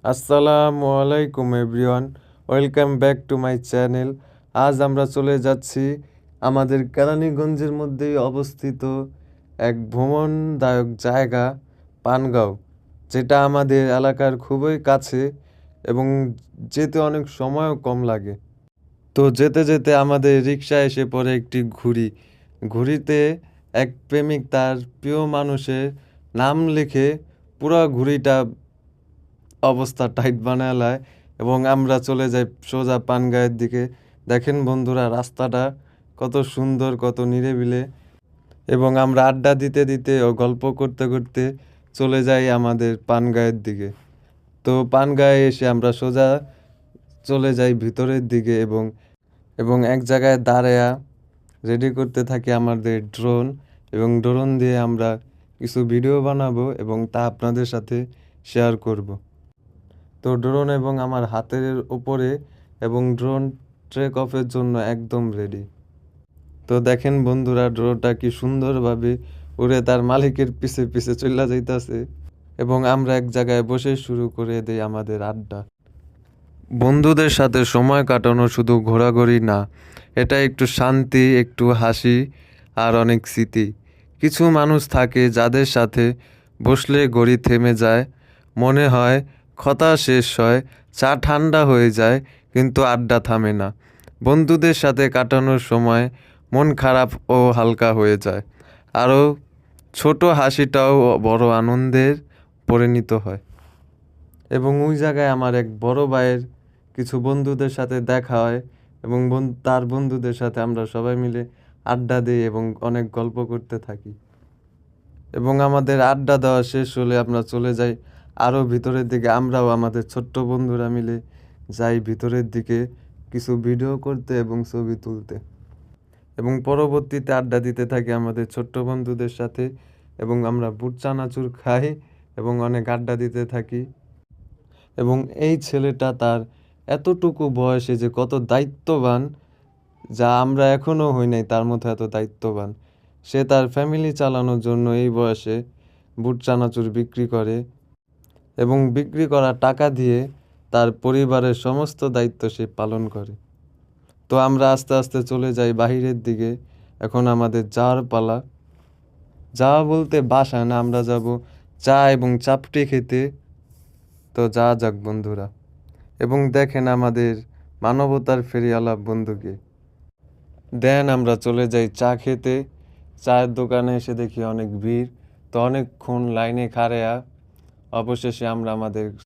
আসসালামু আলাইকুম everyone, welcome back to my channel. আজ আমরা চলে যাচ্ছি আমাদের কেরানীগঞ্জের মধ্যেই অবস্থিত এক ভ্রমণদায়ক জায়গা পানগাঁও, যেটা আমাদের এলাকার খুবই কাছে এবং যেতে অনেক সময়ও কম লাগে। তো যেতে যেতে আমাদের রিকশায় এসে পড়ে একটি ঘুড়ি। ঘুড়িতে এক প্রেমিক তার প্রিয় মানুষের নাম লিখে পুরো ঘুড়িটা অবস্থা টাইট বানায় লায় এবং আমরা চলে যাই সোজা পানগাঁয়ের দিকে। দেখেন বন্ধুরা, রাস্তাটা কত সুন্দর, কত নিরিবিলি, এবং আমরা আড্ডা দিতে দিতে ও গল্প করতে করতে চলে যাই আমাদের পানগাঁয়ের দিকে। তো পানগাঁয়ে এসে আমরা সোজা চলে যাই ভিতরের দিকে এবং এক জায়গায় দাঁড়ায়া রেডি করতে থাকি আমাদের ড্রোন, এবং ড্রোন দিয়ে আমরা কিছু ভিডিও বানাবো এবং তা আপনাদের সাথে শেয়ার করব। তো ড্রোন এবং আমার হাতের উপরে, এবং ড্রোন ট্রেক অফের জন্য একদম রেডি। তো দেখেন বন্ধুরা, ড্রোনটা কি সুন্দরভাবে উড়ে তার মালিকের পিছে পিছে চলে যাইতাছে, এবং আমরা এক জায়গায় বসে শুরু করে দেই আমাদের আড্ডা। বন্ধুদের সাথে সময় কাটানো শুধু ঘোরাঘুরি না, এটা একটু শান্তি, একটু হাসি, আর অনেক স্মৃতি। কিছু মানুষ থাকে যাদের সাথে বসলে ঘড়ি থেমে যায়, মনে হয় কথা শেষ হয়, চা ঠান্ডা হয়ে যায়, কিন্তু আড্ডা থামে না। বন্ধুদের সাথে কাটানোর সময় মন খারাপ ও হালকা হয়ে যায়, আরও ছোট হাসিটাও বড় আনন্দের পরিণত হয়। এবং ওই জায়গায় আমার এক বড় ভাইয়ের কিছু বন্ধুদের সাথে দেখা হয়, এবং তার বন্ধুদের সাথে আমরা সবাই মিলে আড্ডা দিই এবং অনেক গল্প করতে থাকি। এবং আমাদের আড্ডা দেওয়া শেষ হলে আমরা চলে যাই আরও ভিতরের দিকে। আমরাও আমাদের ছোট্ট বন্ধুরা মিলে যাই ভিতরের দিকে কিছু ভিডিও করতে এবং ছবি তুলতে, এবং পরবর্তীতে আড্ডা দিতে থাকি আমাদের ছোট্ট বন্ধুদের সাথে, এবং আমরা বুট চানাচুর খাই এবং অনেক আড্ডা দিতে থাকি। এবং এই ছেলেটা তার এতটুকু বয়সে যে কত দায়িত্ববান, যা আমরা এখনও হই নাই তার মতো এত দায়িত্ববান। সে তার ফ্যামিলি চালানোর জন্য এই বয়সে বুট চানাচুর বিক্রি করে, এবং বিক্রি করা টাকা দিয়ে তার পরিবারের সমস্ত দায়িত্ব সে পালন করে। তো আমরা আস্তে আস্তে চলে যাই বাহিরের দিকে। এখন আমাদের যাওয়ার পালা। যাওয়া বলতে বাসায় না, আমরা যাব চা এবং চাপটি খেতে। তো যা যাক বন্ধুরা, এবং দেখেন আমাদের মানবতার ফেরিওয়ালা বন্ধুকে। দেন আমরা চলে যাই চা খেতে। চায়ের দোকানে এসে দেখি অনেক ভিড়, তো অনেকক্ষণ লাইনে খাড়েয়া অবশেষে আমরা আমাদের